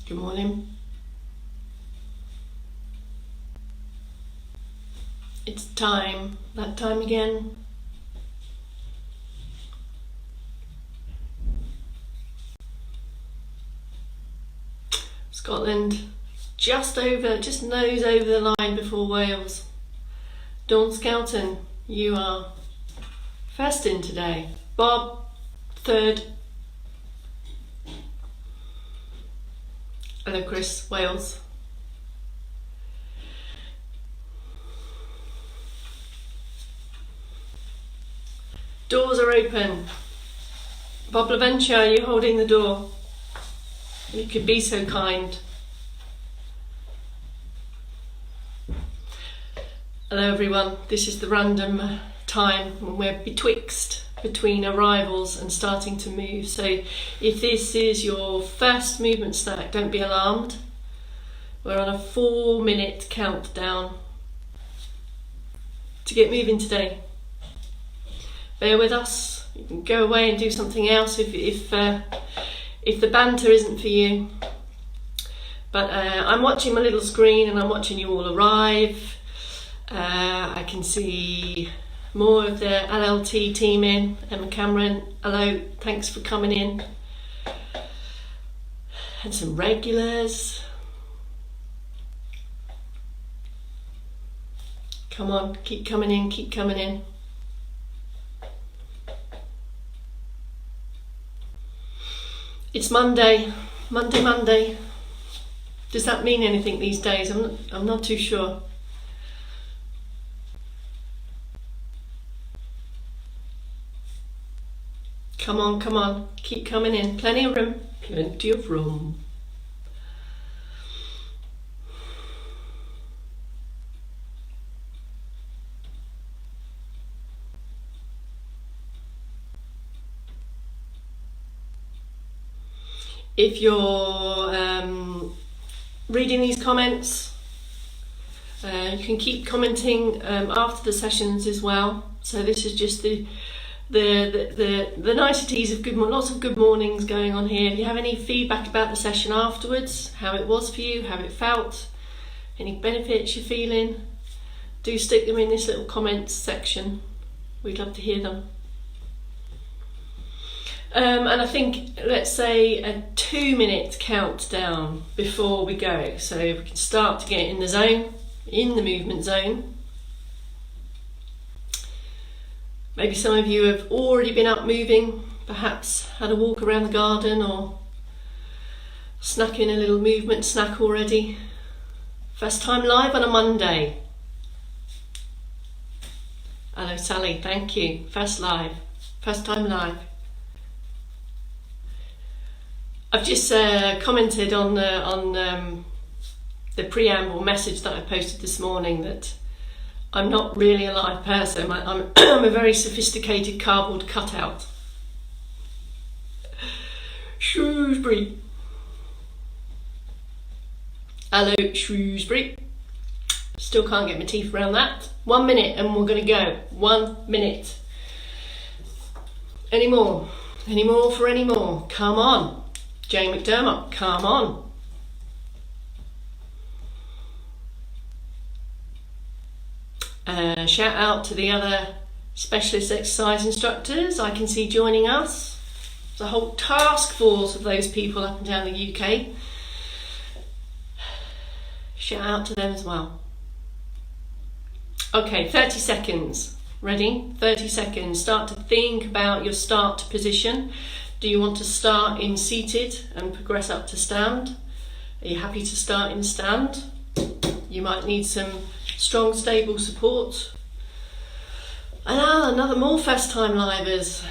Good morning. It's time, that time again. Scotland, just nose over the line before Wales. Dawn Skelton, you are first in today. Bob, third. Hello Chris, Wales. Doors are open. Bob LaVenture, you're holding the door. You could be so kind. Hello everyone, this is the random time when we're between arrivals and starting to move. So if this is your first movement snack, don't be alarmed. We're on a 4-minute countdown to get moving today. Bear with us. You can go away and do something else if the banter isn't for you. But I'm watching my little screen and I'm watching you all arrive. I can see more of the LLT team in. Emma Cameron, hello, thanks for coming in. And some regulars. Come on, keep coming in, keep coming in. It's Monday. Does that mean anything these days? I'm not too sure. Come on, keep coming in. Plenty of room. If you're reading these comments, you can keep commenting after the sessions as well. So this is just the niceties of lots of good mornings going on here. If you have any feedback about the session afterwards, how it was for you, how it felt, any benefits you're feeling, do stick them in this little comments section. We'd love to hear them. And I think, let's say, a 2-minute countdown before we go. So we can start to get in the zone, in the movement zone. Maybe some of you have already been up moving, perhaps had a walk around the garden or snuck in a little movement snack already. First time live on a Monday. Hello Sally, thank you. First time live. I've just commented on the preamble message that I posted this morning that I'm not really a live person. I'm a very sophisticated cardboard cutout. Shrewsbury. Hello, Shrewsbury. Still can't get my teeth around that. 1 minute and we're going to go. 1 minute. Any more for any more? Come on. Jane McDermott, come on. Shout out to the other specialist exercise instructors I can see joining us. There's a whole task force of those people up and down the UK. Shout out to them as well. Okay, 30 seconds. Ready? 30 seconds. Start to think about your start position. Do you want to start in seated and progress up to stand? Are you happy to start in stand? You might need some strong, stable support. And another more first time livers.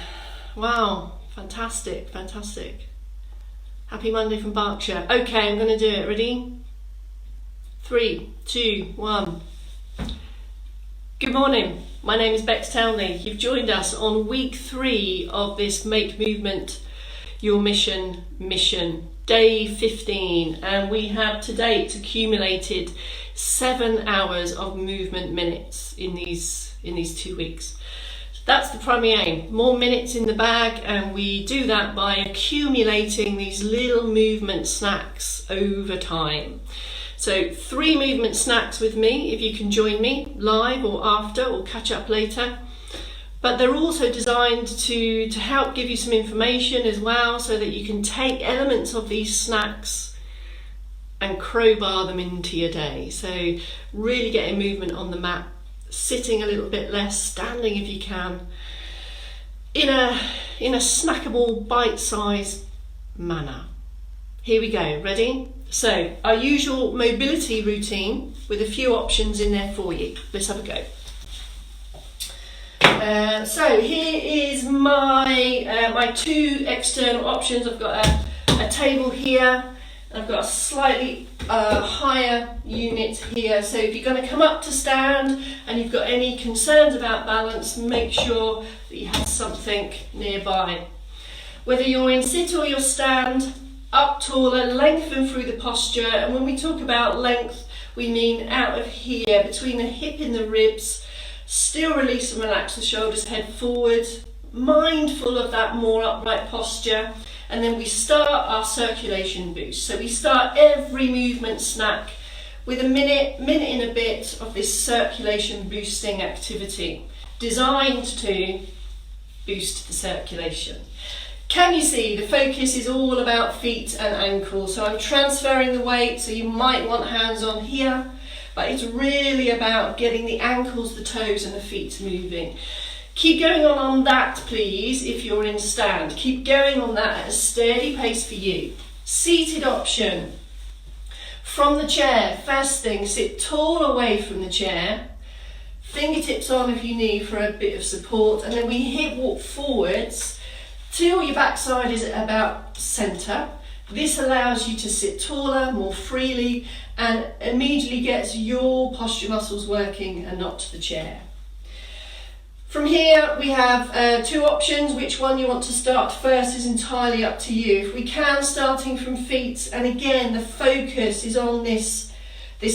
Wow, fantastic. Happy Monday from Berkshire. Okay, I'm going to do it. Ready? 3, 2, 1. Good morning. My name is Bex Townley. You've joined us on week 3 of this Make Movement Your Mission, day 15, and we have to date accumulated 7 hours of movement minutes in these 2 weeks. That's the primary aim, more minutes in the bag, and we do that by accumulating these little movement snacks over time. So 3 movement snacks with me, if you can join me live or after or catch up later. But they're also designed to help give you some information as well, so that you can take elements of these snacks and crowbar them into your day. So really getting movement on the mat, sitting a little bit less, standing if you can, in a snackable, bite-sized manner. Here we go, ready? So our usual mobility routine with a few options in there for you. Let's have a go. So here is my 2 external options. I've got a table here, and I've got a slightly higher unit here. So if you're going to come up to stand and you've got any concerns about balance, make sure that you have something nearby. Whether you're in sit or you're stand, up taller, lengthen through the posture. And when we talk about length, we mean out of here, between the hip and the ribs. Still release and relax the shoulders, head forward, mindful of that more upright posture. And then we start our circulation boost. So we start every movement snack with a minute and a bit of this circulation boosting activity, designed to boost the circulation. Can you see the focus is all about feet and ankles? So I'm transferring the weight, so you might want hands on here, but it's really about getting the ankles, the toes and the feet moving. Keep going on that, please, if you're in stand. Keep going on that at a steady pace for you. Seated option. From the chair, first thing, sit tall away from the chair. Fingertips on if you need for a bit of support. And then we hip walk forwards till your backside is at about centre. This allows you to sit taller, more freely, and immediately gets your posture muscles working and not the chair. From here we have 2 options. Which one you want to start first is entirely up to you. If we can, starting from feet, and again the focus is on this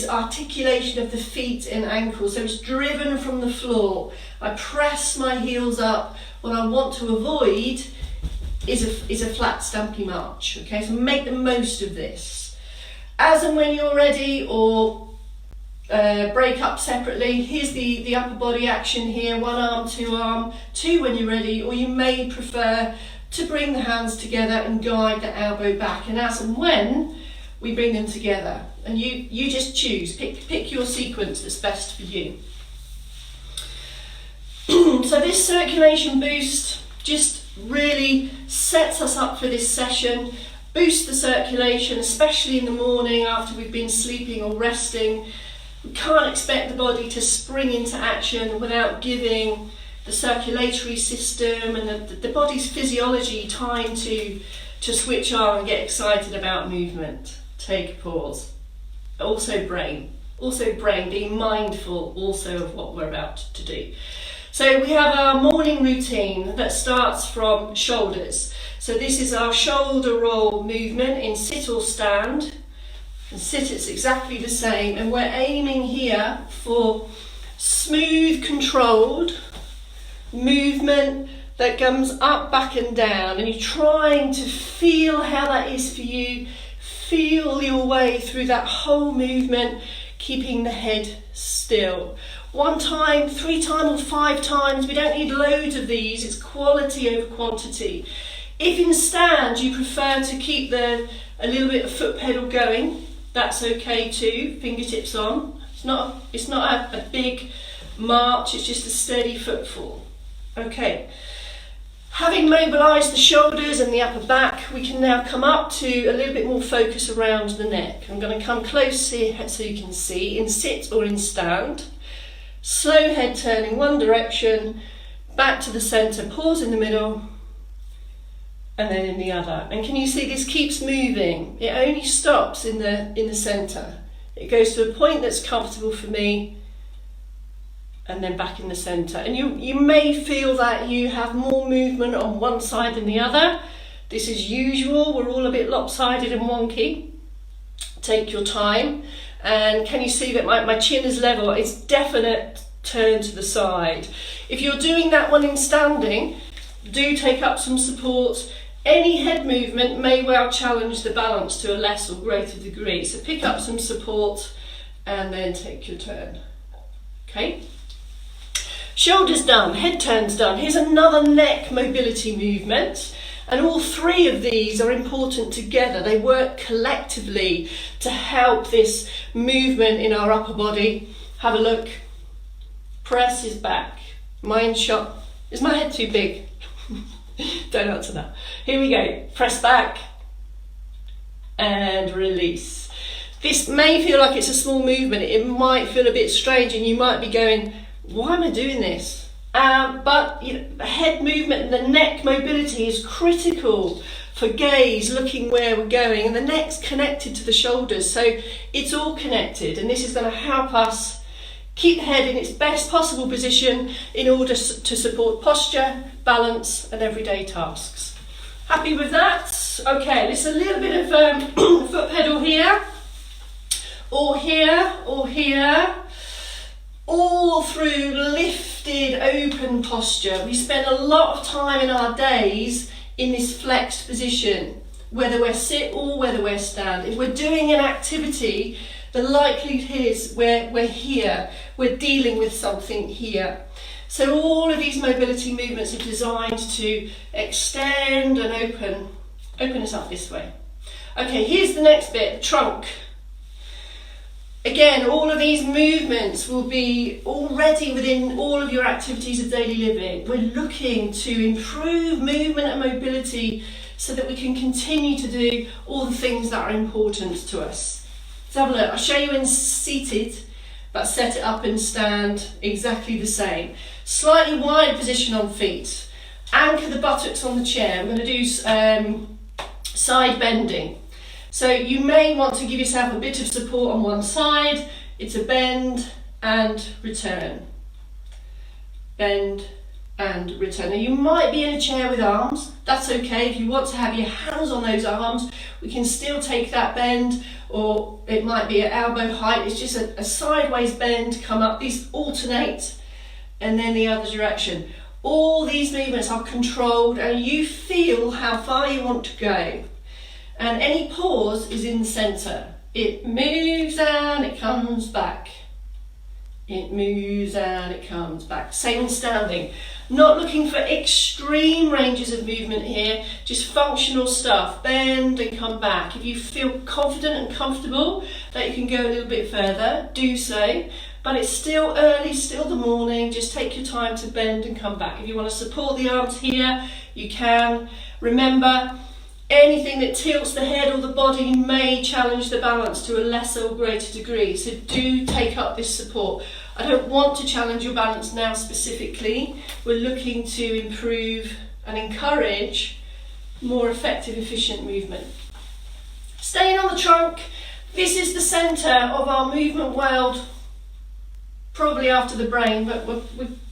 articulation of the feet and ankles, so it's driven from the floor. I press my heels up. What I want to avoid is a flat stampy march. Okay, so make the most of this. As and when you're ready, or break up separately. Here's the upper body action here, 1 arm, 2 arm, 2 when you're ready, or you may prefer to bring the hands together and guide the elbow back. And as and when we bring them together, and you just choose, pick your sequence that's best for you. So this circulation boost just really sets us up for this session. Boost the circulation, especially in the morning after we've been sleeping or resting. We can't expect the body to spring into action without giving the circulatory system and the body's physiology time to switch on and get excited about movement. Take a pause. Also brain, being mindful also of what we're about to do. So we have our morning routine that starts from shoulders. So this is our shoulder roll movement in sit or stand. And sit, it's exactly the same, and we're aiming here for smooth, controlled movement that comes up, back and down, and you're trying to feel how that is for you. Feel your way through that whole movement, keeping the head still. 1 time, 3 times or 5 times. We don't need loads of these. It's quality over quantity. If in stand you prefer to keep a little bit of foot pedal going, that's okay too. Fingertips on. It's not a big march. It's just a steady footfall. Okay. Having mobilised the shoulders and the upper back, we can now come up to a little bit more focus around the neck. I'm going to come close here so you can see in sit or in stand. Slow head turning one direction, back to the centre, pause in the middle, and then in the other. And can you see this keeps moving? It only stops in the centre. It goes to a point that's comfortable for me, and then back in the centre. And you may feel that you have more movement on one side than the other. This is usual. We're all a bit lopsided and wonky. Take your time. And can you see that my chin is level? It's definite turn to the side. If you're doing that one in standing, do take up some support. Any head movement may well challenge the balance to a less or greater degree. So pick up some support and then take your turn. Okay? Shoulders done, head turns done. Here's another neck mobility movement. And all three of these are important together. They work collectively to help this movement in our upper body. Have a look. Press is back. Mind shot. Is my head too big? Don't answer that. Here we go. Press back and release. This may feel like it's a small movement. It might feel a bit strange and you might be going, why am I doing this? But you know, the head movement and the neck mobility is critical for gaze, looking where we're going, and the neck's connected to the shoulders, so it's all connected, and this is going to help us keep the head in its best possible position in order to support posture, balance and everyday tasks. Happy with that? Okay, there's a little bit of foot pedal here, or here, or here, all through lifted open posture. We spend a lot of time in our days in this flexed position, whether we're sit or whether we're stand. If we're doing an activity, the likelihood is we're here, we're dealing with something here. So all of these mobility movements are designed to extend and open us up this way. Okay, here's the next bit, the trunk. Again, all of these movements will be already within all of your activities of daily living. We're looking to improve movement and mobility so that we can continue to do all the things that are important to us. Let's have a look. I'll show you in seated, but set it up in stand exactly the same. Slightly wide position on feet. Anchor the buttocks on the chair. We're going to do side bending. So you may want to give yourself a bit of support on one side. It's a bend and return. Bend and return. Now you might be in a chair with arms. That's okay. If you want to have your hands on those arms, we can still take that bend, or it might be at elbow height. It's just a sideways bend, come up. These alternate, and then the other direction. All these movements are controlled and you feel how far you want to go. And any pause is in the centre. It moves and it comes back. It moves and it comes back. Same in standing. Not looking for extreme ranges of movement here, just functional stuff. Bend and come back. If you feel confident and comfortable that you can go a little bit further, do so. But it's still early, still the morning. Just take your time to bend and come back. If you want to support the arms here, you can. Remember, anything that tilts the head or the body may challenge the balance to a lesser or greater degree, so do take up this support. I don't want to challenge your balance now specifically. We're looking to improve and encourage more effective, efficient movement. Staying on the trunk, this is the centre of our movement world, probably after the brain, but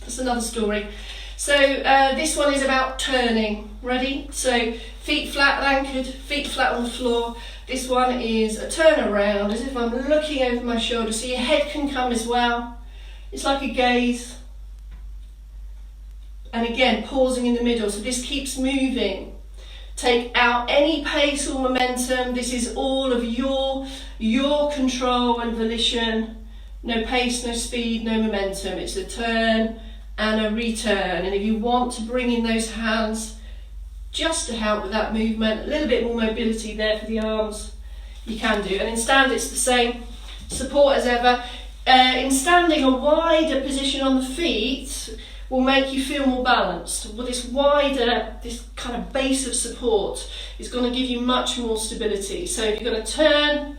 that's another story. So this one is about turning. Ready? So feet flat anchored, feet flat on the floor. This one is a turn around, as if I'm looking over my shoulder, so your head can come as well. It's like a gaze. And again, pausing in the middle, so this keeps moving. Take out any pace or momentum. This is all of your control and volition. No pace, no speed, no momentum. It's a turn and a return. And if you want to bring in those hands just to help with that movement, a little bit more mobility there for the arms, you can do. And in stand it's the same, support as ever. In standing, a wider position on the feet will make you feel more balanced. Well, this wider, this kind of base of support is going to give you much more stability. So if you're going to turn,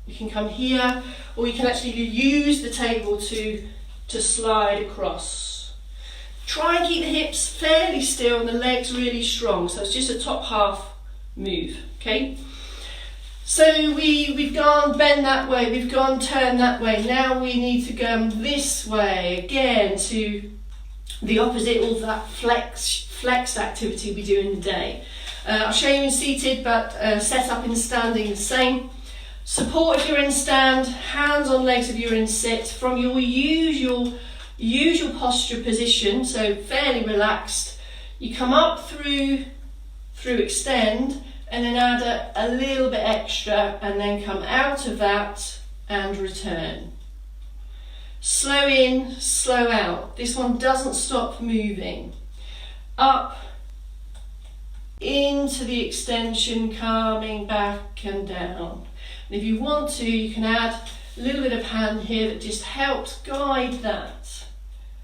you can come here, or you can actually use the table to slide across. Try and keep the hips fairly still and the legs really strong, so it's just a top half move, okay? So we've gone bend that way, we've gone turn that way, now we need to go this way again to the opposite of that flex activity we do in the day. I'll show you in seated, but set up in standing the same. Support if you're in stand, hands on legs if you're in sit, from your usual posture position, so fairly relaxed. You come up through extend, and then add a little bit extra, and then come out of that and return. Slow in, slow out. This one doesn't stop moving. Up, into the extension, coming back and down. And if you want to, you can add a little bit of hand here that just helps guide that,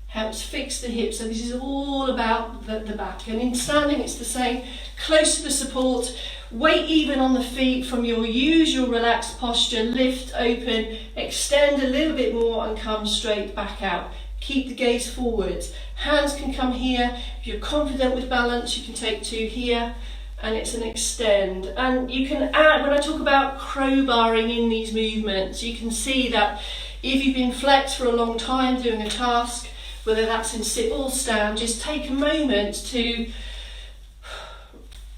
helps fix the hips. So this is all about the back. And in standing, it's the same. Close to the support, weight even on the feet from your usual relaxed posture, lift, open, extend a little bit more and come straight back out. Keep the gaze forwards. Hands can come here. If you're confident with balance, you can take 2 here, and it's an extend. And you can add, when I talk about crowbarring in these movements, you can see that if you've been flexed for a long time doing a task, whether that's in sit or stand, just take a moment to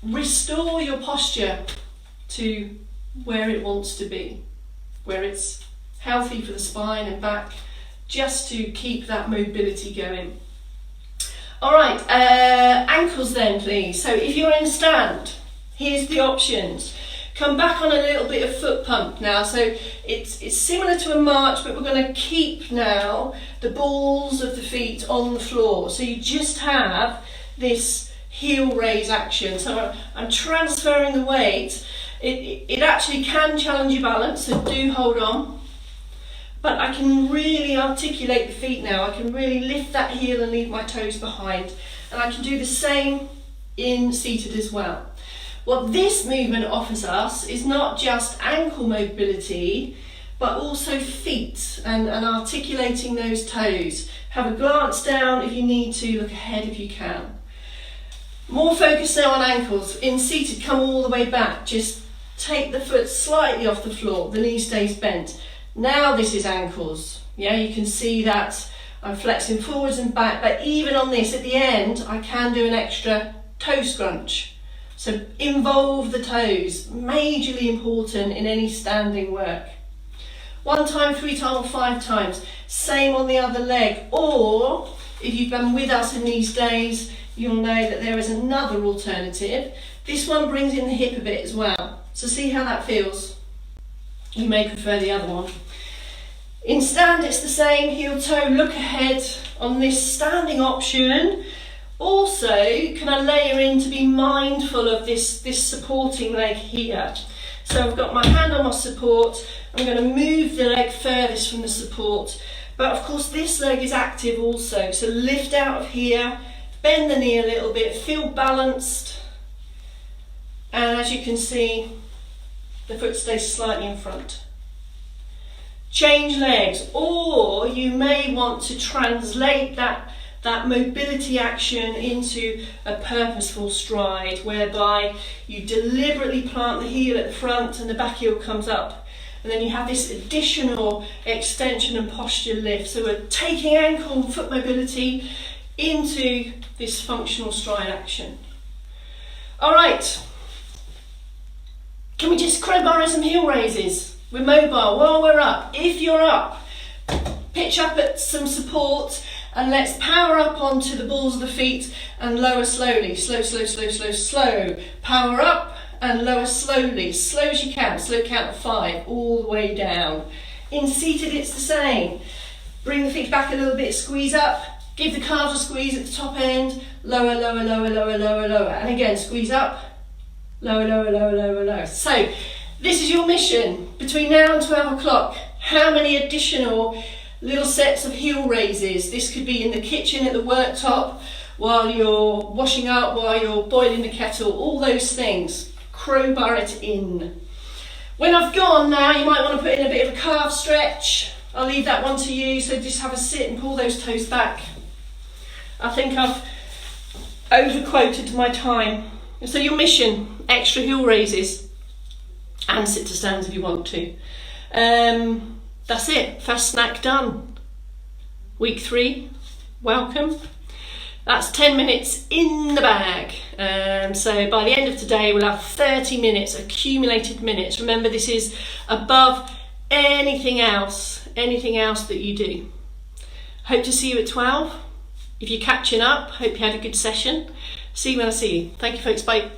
restore your posture to where it wants to be, where it's healthy for the spine and back, just to keep that mobility going. All right, ankles then please. So if you're in stand, here's the options. Come back on a little bit of foot pump now. So it's similar to a march, but we're going to keep now the balls of the feet on the floor. So you just have this heel raise action. So I'm transferring the weight. It actually can challenge your balance, so do hold on. But I can really articulate the feet now. I can really lift that heel and leave my toes behind. And I can do the same in seated as well. What this movement offers us is not just ankle mobility, but also feet and articulating those toes. Have a glance down if you need to, look ahead if you can. More focus now on ankles. In seated, come all the way back. Just take the foot slightly off the floor, the knee stays bent. Now this is ankles. Yeah, you can see that I'm flexing forwards and back, but even on this, at the end, I can do an extra toe scrunch. So involve the toes, majorly important in any standing work. 1 time, 3 times, or 5 times. Same on the other leg. Or, if you've been with us in these days, you'll know that there is another alternative. This one brings in the hip a bit as well. So see how that feels. You may prefer the other one. In stand, it's the same, heel toe, look ahead on this standing option. Also, can I layer in to be mindful of this supporting leg here? So I've got my hand on my support. I'm going to move the leg furthest from the support. But of course, this leg is active also. So lift out of here, bend the knee a little bit, feel balanced. And as you can see, the foot stays slightly in front. Change legs, or you may want to translate that mobility action into a purposeful stride, whereby you deliberately plant the heel at the front and the back heel comes up, and then you have this additional extension and posture lift. So we're taking ankle and foot mobility into this functional stride action. All right, can we just crowbar some heel raises? We're mobile while we're up. If you're up, pitch up at some support and let's power up onto the balls of the feet and lower slowly. Slow, slow, slow, slow, slow. Power up and lower slowly. Slow as you can. Slow count of 5 all the way down. In seated, it's the same. Bring the feet back a little bit, squeeze up. Give the calves a squeeze at the top end. Lower, lower, lower, lower, lower, lower. And again, squeeze up. Lower, lower, lower, lower, lower. So, this is your mission between now and 12 o'clock. How many additional little sets of heel raises? This could be in the kitchen, at the worktop, while you're washing up, while you're boiling the kettle, all those things. Crowbar it in. When I've gone now, you might want to put in a bit of a calf stretch. I'll leave that one to you, so just have a sit and pull those toes back. I think I've overquoted my time. So your mission, extra heel raises. And sit to stands if you want to. That's it. Fast snack done. Week 3. Welcome. That's 10 minutes in the bag. So by the end of today, we'll have 30 minutes, accumulated minutes. Remember, this is above anything else that you do. Hope to see you at 12. If you're catching up, hope you had a good session. See you when I see you. Thank you, folks. Bye.